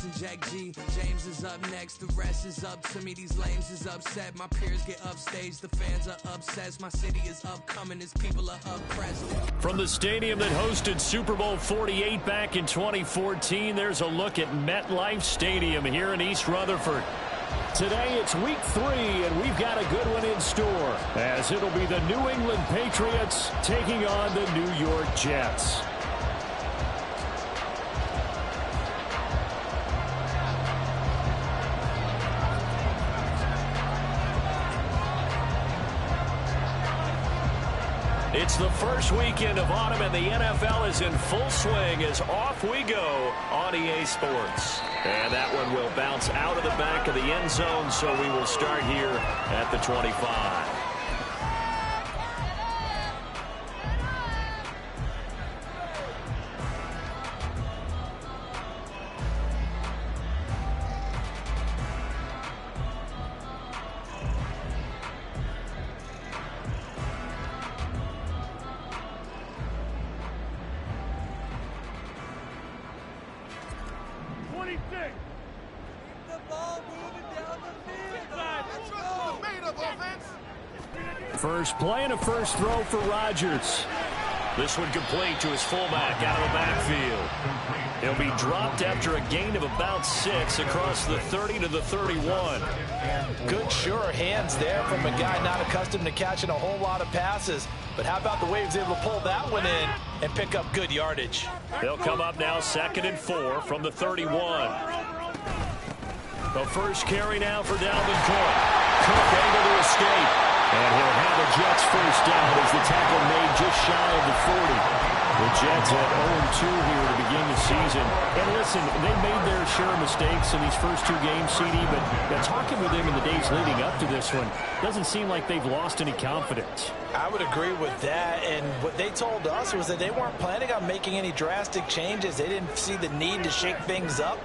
and Jack G. James is up next, the rest is up to me. These lames is upset, my peers get upstaged, the fans are obsessed. My city is upcoming, his people are oppressed. From the stadium that hosted Super Bowl 48 back in 2014, there's a look at MetLife Stadium here in East Rutherford. Today it's week 3, and we've got a good one in store, as it'll be the New England Patriots taking on the New York Jets. It's the first weekend of autumn, and the NFL is in full swing as off we go on EA Sports. And that one will bounce out of the back of the end zone, so we will start here at the 25. First play and a first throw for Rodgers. This one complete to his fullback out of the backfield. He'll be dropped after a gain of about 6 across the 30 to the 31. Good, sure hands there from a guy not accustomed to catching a whole lot of passes. But how about the way he was able to pull that one in and pick up good yardage? They'll come up now 2nd and 4 from the 31. The first carry now for Dalvin Cook. Cook able to escape. And he'll have the Jets first down as the tackle made just shy of the 40. The Jets at 0-2 here to begin the season. And listen, they made their share of mistakes in these first 2 games, CD, but talking with them in the days leading up to this one, doesn't seem like they've lost any confidence. I would agree with that, and what they told us was that they weren't planning on making any drastic changes. They didn't see the need to shake things up.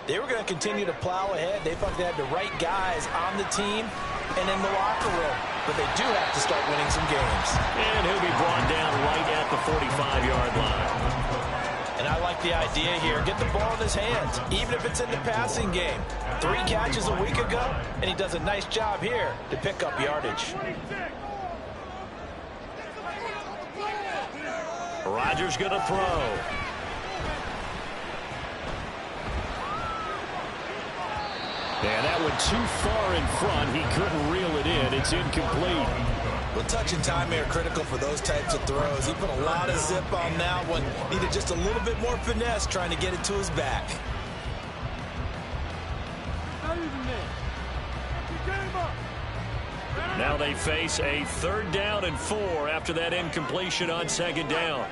They were going to continue to plow ahead. They felt they had the right guys on the team and in the locker room. But they do have to start winning some games. And he'll be brought down right at the 45-yard line. And I like the idea here. Get the ball in his hands, even if it's in the passing game. 3 catches a week ago, and he does a nice job here to pick up yardage. Rodgers going to throw. And that one too far in front. He couldn't reel it in. It's incomplete. Well, touch and time are critical for those types of throws. He put a lot of zip on that one. Needed just a little bit more finesse trying to get it to his back. Now they face a 3rd down and 4 after that incompletion on 2nd down.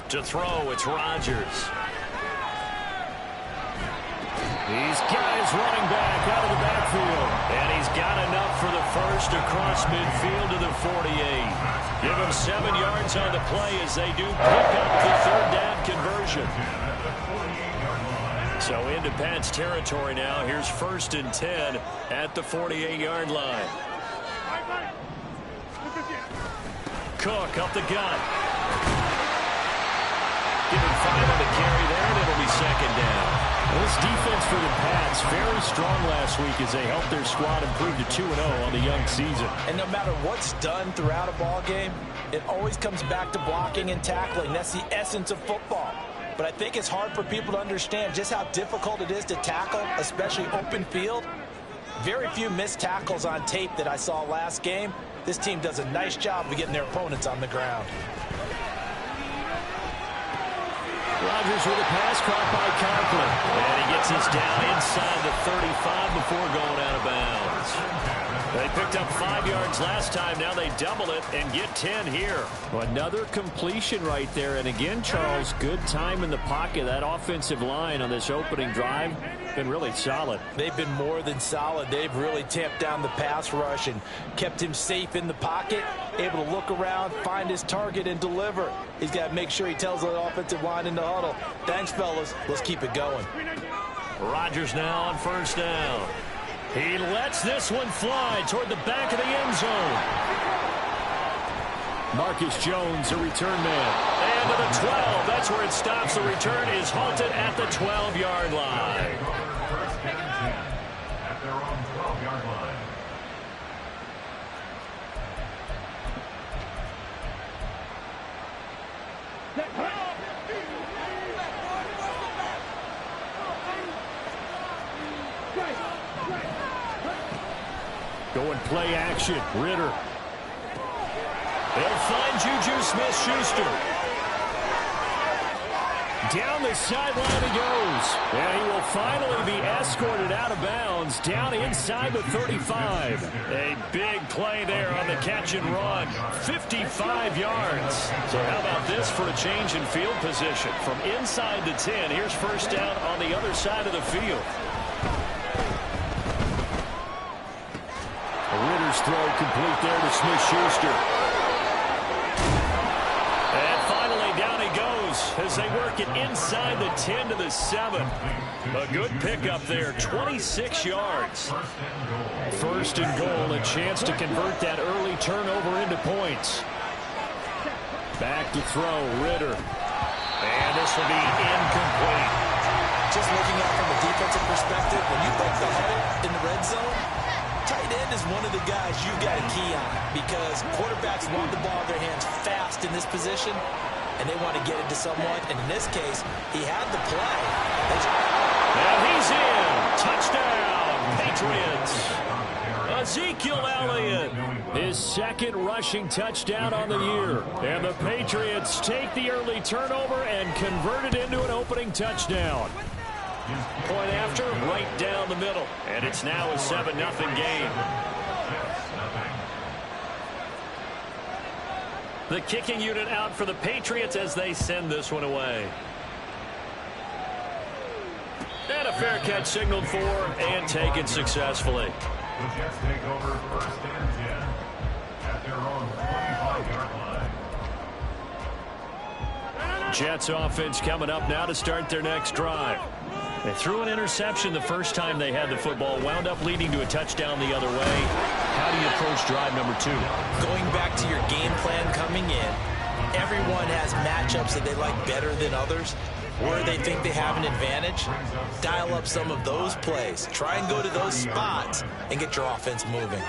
To throw, it's Rodgers. He's got his running back out of the backfield. And he's got enough for the first across midfield to the 48. Give him 7 yards on the play as they do pick up the 3rd down conversion. So into Pat's territory now. Here's 1st and 10 at the 48-yard line. Cook up the gut. Give him 5 on the carry there, and it'll be 2nd down. Well, this defense for the Pats very strong last week as they helped their squad improve to 2-0 on the young season. And no matter what's done throughout a ball game, it always comes back to blocking and tackling. That's the essence of football. But I think it's hard for people to understand just how difficult it is to tackle, especially open field. Very few missed tackles on tape that I saw last game. This team does a nice job of getting their opponents on the ground. Rodgers with a pass caught by Conklin. And he gets us down inside the 35 before going out of bounds. They picked up 5 yards last time. Now they double it and get 10 here. Another completion right there. And again, Charles, good time in the pocket. That offensive line on this opening drive been really solid. They've been more than solid. They've really tamped down the pass rush and kept him safe in the pocket, able to look around, find his target, and deliver. He's got to make sure he tells the offensive line in the huddle, thanks, fellas. Let's keep it going. Rodgers now on first down. He lets this one fly toward the back of the end zone. Marcus Jones, a return man. And to the 12. That's where it stops. The return is halted at the 12-yard line. At their own 12-yard line. Going play action. Ritter. They'll find Juju Smith-Schuster. Down the sideline he goes. And he will finally be escorted out of bounds down inside the 35. A big play there on the catch and run. 55 yards. So how about this for a change in field position? From inside the 10, here's first down on the other side of the field. Ritter's throw complete there to Smith-Schuster. And finally down he goes as they work it inside the 10 to the 7. A good pickup there, 26 yards. First and goal, a chance to convert that early turnover into points. Back to throw, Ritter. And this will be incomplete. Just looking at it from a defensive perspective, when you break the huddle in the red zone, tight end is one of the guys you've got to key on because quarterbacks want the ball in their hands fast in this position, and they want to get it to someone. And in this case, he had the play. And he's in. Touchdown, Patriots. Ezekiel Elliott. His second rushing touchdown on the year. And the Patriots take the early turnover and convert it into an opening touchdown. Point after, right down the middle. And it's now a 7-0 game. The kicking unit out for the Patriots as they send this one away. And a fair catch signaled for and taken successfully. The Jets take over first and 10 at their own 25-yard line. Jets offense coming up now to start their next drive. They threw an interception the first time they had the football, wound up leading to a touchdown the other way. How do you approach drive number 2? Going back to your game plan coming in, everyone has matchups that they like better than others, where they think they have an advantage. Dial up some of those plays. Try and go to those spots and get your offense moving.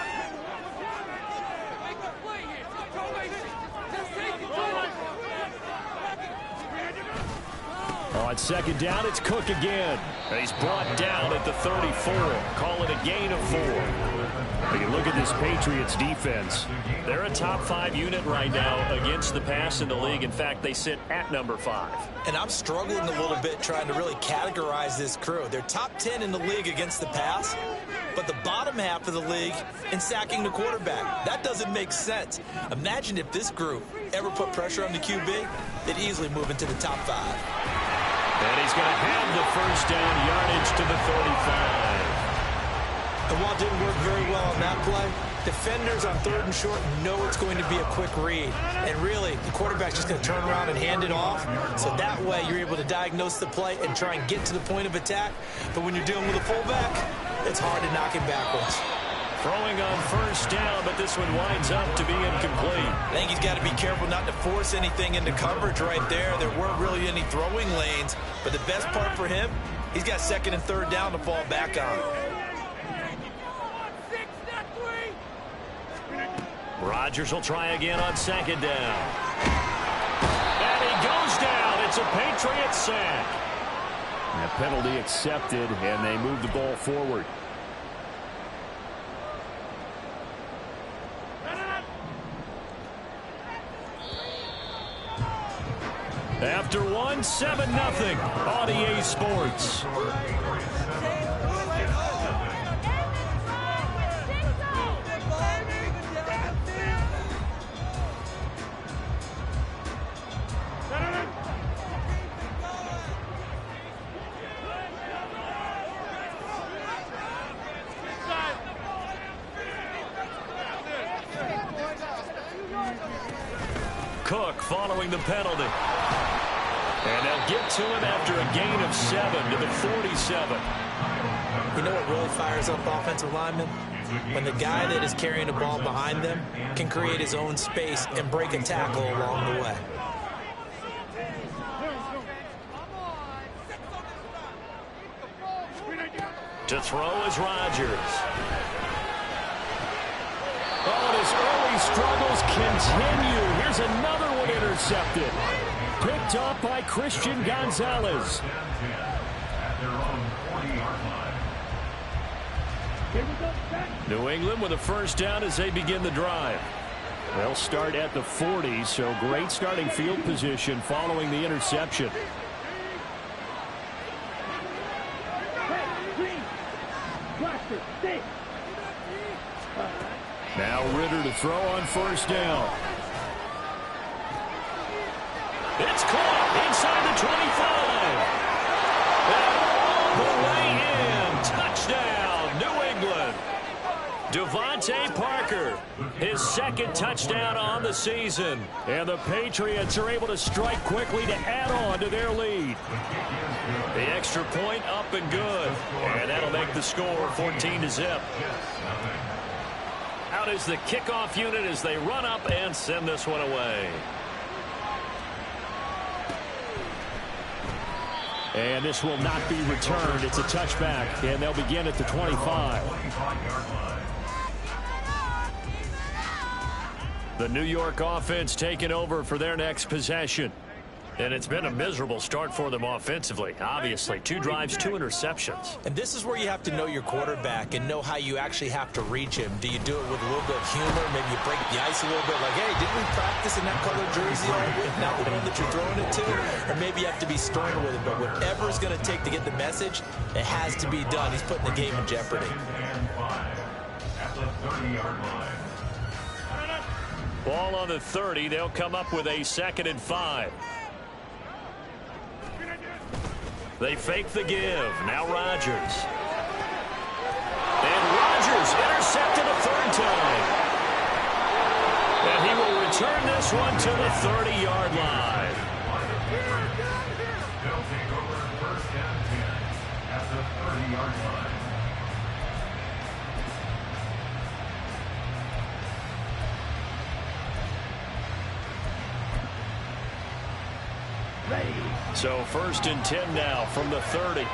On second down, it's Cook again. He's brought down at the 34. Call it a gain of 4. You look at this Patriots defense. They're a top 5 unit right now against the pass in the league. In fact, they sit at number 5. And I'm struggling a little bit trying to really categorize this crew. They're top 10 in the league against the pass, but the bottom half of the league in sacking the quarterback. That doesn't make sense. Imagine if this group ever put pressure on the QB, they'd easily move into the top 5. And he's going to have the first down, yardage to the 35. And while it didn't work very well on that play, defenders on 3rd and short know it's going to be a quick read. And really, the quarterback's just going to turn around and hand it off. So that way, you're able to diagnose the play and try and get to the point of attack. But when you're dealing with a fullback, it's hard to knock him backwards. Throwing on first down, but this one winds up to be incomplete. I think he's got to be careful not to force anything into coverage right there. There weren't really any throwing lanes. But the best part for him, he's got 2nd and 3rd down to fall back on. Rodgers will try again on 2nd down. And he goes down. It's a Patriot sack. And a penalty accepted, and they move the ball forward. After one, 7-0 on EA Sports. Cook following the penalty. And they'll get to him after a gain of 7 to the 47. You know what really fires up offensive linemen? When the guy that is carrying the ball behind them can create his own space and break a tackle along the way. To throw is Rodgers. Oh, his early struggles continue. Here's another one intercepted. Picked up by Christian Gonzalez. New England with a first down as they begin the drive. They'll start at the 40, so great starting field position following the interception. Now Ritter to throw on first down. It's caught inside the 25. And all the way in. Touchdown, New England. Devontae Parker, his second touchdown on the season. And the Patriots are able to strike quickly to add on to their lead. The extra point up and good. And that'll make the score 14-0. Out is the kickoff unit as they run up and send this one away. And this will not be returned. It's a touchback, and they'll begin at the 25. The New York offense taking over for their next possession. And it's been a miserable start for them offensively. Obviously, 2 drives, 2 interceptions. And this is where you have to know your quarterback and know how you actually have to reach him. Do you do it with a little bit of humor? Maybe you break the ice a little bit. Like, hey, didn't we practice in that color jersey all week? Not the one that you're throwing it to? Or maybe you have to be stern with it. But whatever it's going to take to get the message, it has to be done. He's putting the game in jeopardy. At the 30-yard line. Ball on the 30. They'll come up with a 2nd and 5. They fake the give. Now Rodgers. And Rodgers intercepted a 3rd time. And he will return this one to the 30-yard line. They'll take over first and 10 at the 30-yard line. So 1st and 10 now from the 30.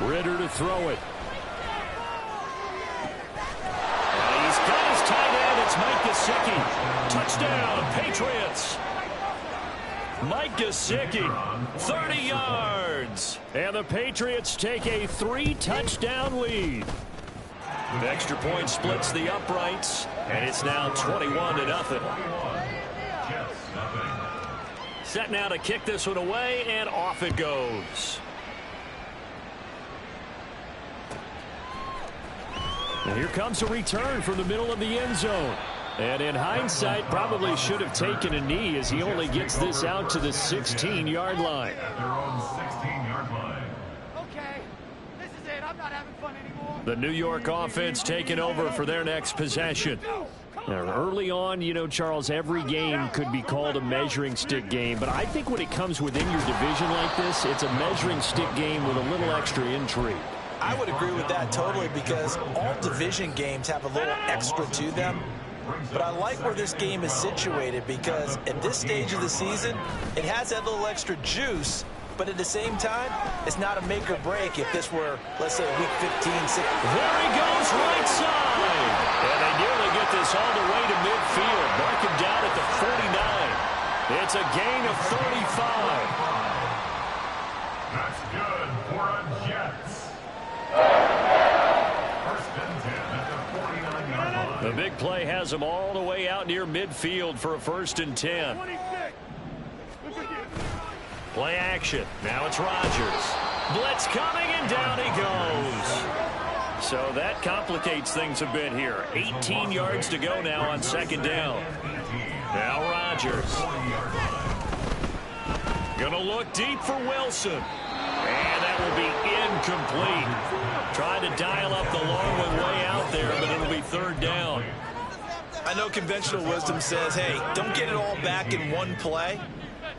Ritter to throw it. And he's got his tight end. It's Mike Gesicki. Touchdown, Patriots. Mike Gesicki, 30 yards. And the Patriots take a 3-touchdown lead. The extra point splits the uprights, and it's now 21-0. Set now to kick this one away, and off it goes. And here comes a return from the middle of the end zone. And in hindsight, probably should have taken a knee as he only gets this out to the 16-yard line. At their own 16-yard line. Okay, this is it. I'm not having fun anymore. The New York offense taking over for their next possession. Now, early on, you know, Charles, every game could be called a measuring stick game. But I think when it comes within your division like this, it's a measuring stick game with a little extra intrigue. I would agree with that totally because all division games have a little extra to them. But I like where this game is situated because at this stage of the season, it has that little extra juice. But at the same time, it's not a make or break if this were, let's say, week 15, 16. There he goes, right side. And they nearly get this all the way to midfield. Mark him down at the 49. It's a gain of 35. That's good for a Jets. First and 10 at the 49-yard line. The big play has them all the way out near midfield for a 1st and 10. Play action. Now it's Rodgers. Blitz coming, and down he goes. So that complicates things a bit here. 18 yards to go now on 2nd down. Now Rodgers. Gonna look deep for Wilson. And that will be incomplete. Trying to dial up the long one way out there, but it'll be third down. I know conventional wisdom says, hey, don't get it all back in one play.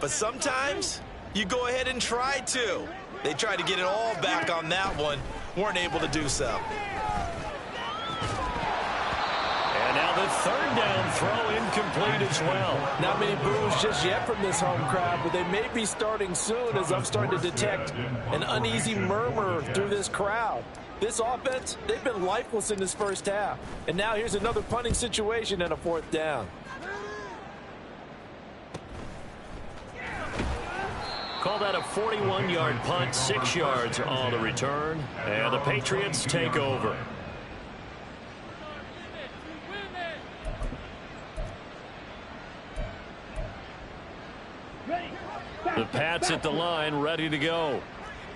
But sometimes you go ahead and try to. They tried to get it all back on that one. Weren't able to do so. And now the third down throw incomplete as well. Not many boos just yet from this home crowd, but they may be starting soon as I'm starting to detect an uneasy murmur through this crowd. This offense, they've been lifeless in this first half. And now here's another punting situation and a fourth down. Call that a 41-yard punt, 6 yards on the return. And the Patriots take over. The Pats at the line, ready to go.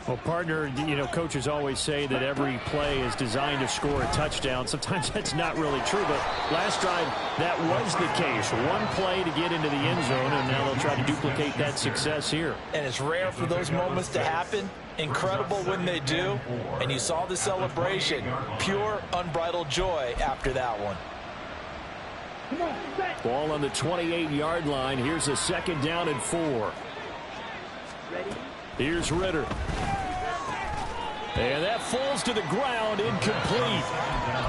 Well, partner, you know, coaches always say that every play is designed to score a touchdown. Sometimes that's not really true, but last drive, that was the case. One play to get into the end zone, and now they'll try to duplicate that success here. And it's rare for those moments to happen. Incredible when they do. And you saw the celebration. Pure, unbridled joy after that one. Ball on the 28-yard line. Here's a second down and 4. Here's Ritter. And that falls to the ground, incomplete.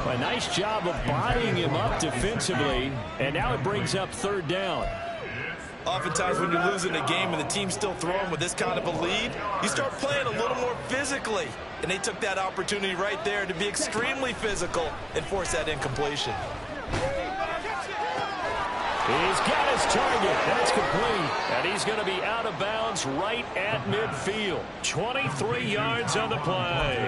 A nice job of bodying him up defensively. And now it brings up third down. Oftentimes when you're losing a game and the team's still throwing with this kind of a lead, you start playing a little more physically. And they took that opportunity right there to be extremely physical and force that incompletion. He's got his target. That's complete. And he's going to be out of bounds right at midfield. 23 yards on the play.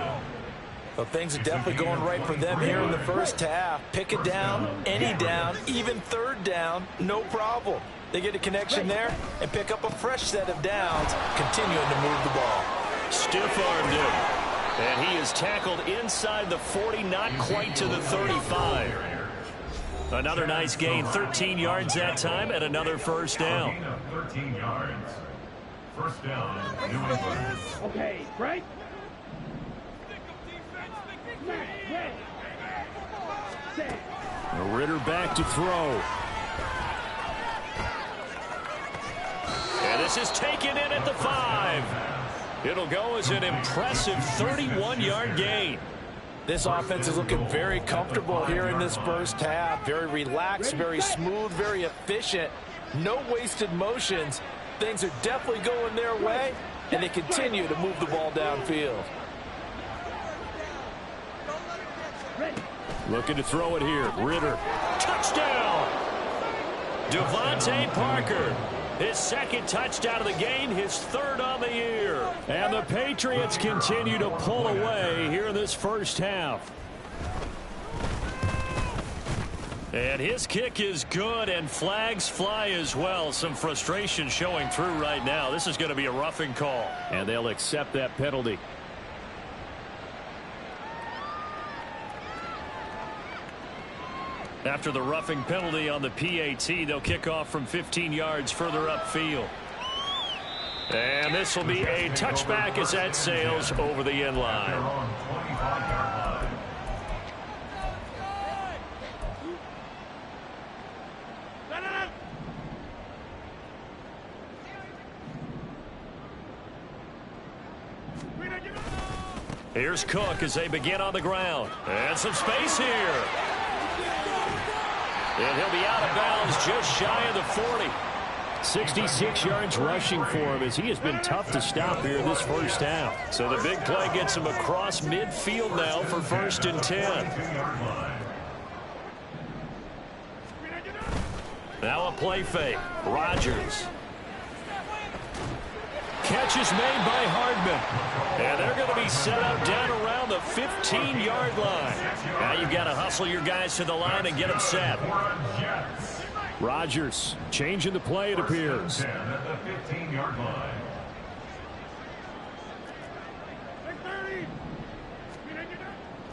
Well, things are definitely going right for them here in the first half. Pick it down, any down, even third down, no problem. They get a connection there and pick up a fresh set of downs, continuing to move the ball. Stiff-armed him. And he is tackled inside the 40, not quite to the 35. Another nice gain, 13 yards that time, and another first down. 13 yards. First down, New England. Okay, right? Ritter back to throw. And this is taken in at the 5. It'll go as an impressive 31-yard gain. This offense is looking very comfortable here in this first half. Very relaxed, very smooth, very efficient. No wasted motions. Things are definitely going their way, and they continue to move the ball downfield. Looking to throw it here. Ritter. Touchdown! Devontae Parker. His second touchdown of the game, his third on the year. And the Patriots continue to pull away here in this first half. And his kick is good, and flags fly as well. Some frustration showing through right now. This is going to be a roughing call. And they'll accept that penalty. After the roughing penalty on the PAT, they'll kick off from 15 yards further upfield. And this will be a touchback as that sails over the end line. Here's Cook as they begin on the ground. And some space here. And he'll be out of bounds just shy of the 40. 66 yards rushing for him as he has been tough to stop here this first half. So the big play gets him across midfield now for 1st and 10. Now a play fake. Rodgers. Catch is made by Hardman. And they're going to be set up down around the 15-yard line. Now you've got to hustle your guys to the line and get them set. Rodgers changing the play, it appears. At the 15-yard line.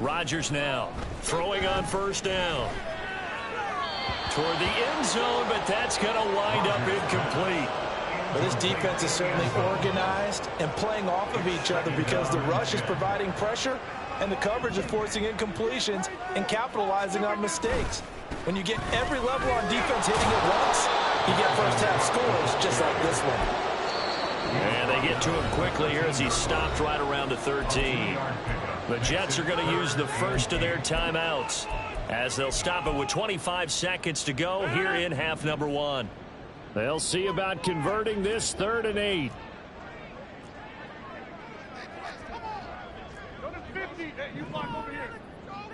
Rodgers now throwing on first down. Toward the end zone, but that's going to wind up incomplete. But this defense is certainly organized and playing off of each other because the rush is providing pressure and the coverage is forcing incompletions and capitalizing on mistakes. When you get every level on defense hitting at once, you get first-half scores just like this one. And they get to him quickly here as he stopped right around the 13. The Jets are going to use the first of their timeouts as they'll stop it with 25 seconds to go here in half number 1. They'll see about converting this 3rd and 8. Go to 50. Hey, you block over here.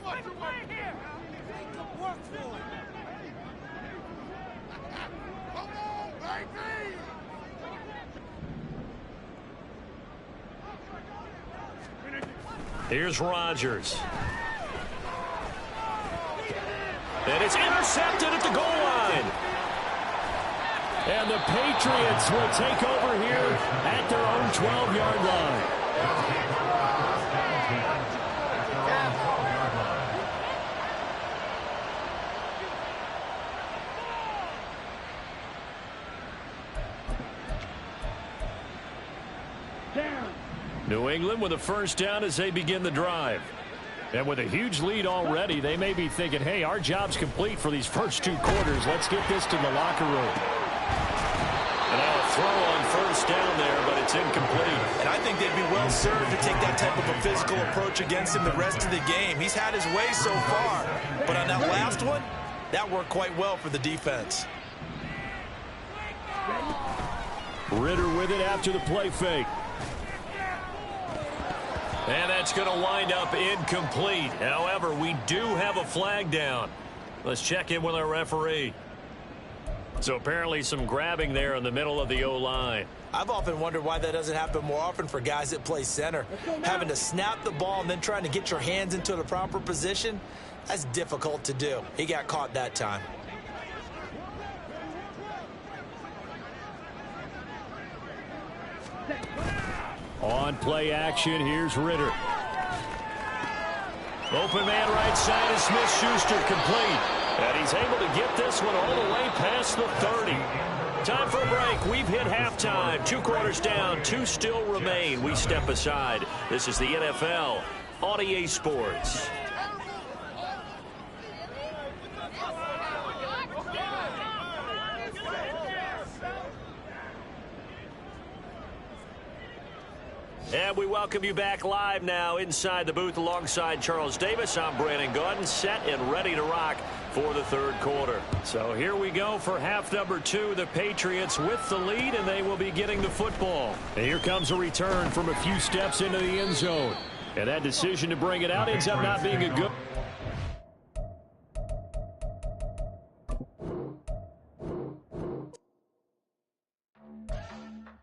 Watch your way here. Work for it. Come on, baby. Here's Rodgers. And it's intercepted at the goal line. And the Patriots will take over here at their own 12-yard line. New England with a first down as they begin the drive. And with a huge lead already, they may be thinking, hey, our job's complete for these first 2 quarters. Let's get this to the locker room. And now a throw on first down there, but it's incomplete. And I think they'd be well served to take that type of a physical approach against him the rest of the game. He's had his way so far. But on that last one, that worked quite well for the defense. Ritter with it after the play fake. And that's going to wind up incomplete. However, we do have a flag down. Let's check in with our referee. So apparently some grabbing there in the middle of the O-line. I've often wondered why that doesn't happen more often for guys that play center. Having to snap the ball and then trying to get your hands into the proper position, that's difficult to do. He got caught that time. On play action, here's Ritter. Open man right side is Smith-Schuster complete. And he's able to get this one all the way past the 30. Time for a break. We've hit halftime. 2 quarters down. 2 still remain. We step aside. This is the NFL on EA Sports. And we welcome you back live now inside the booth alongside Charles Davis. I'm Brandon Gaudin, set and ready to rock for the 3rd quarter. So here we go for half number 2. The Patriots with the lead, and they will be getting the football. And here comes a return from a few steps into the end zone. And that decision to bring it out ends up not being a good...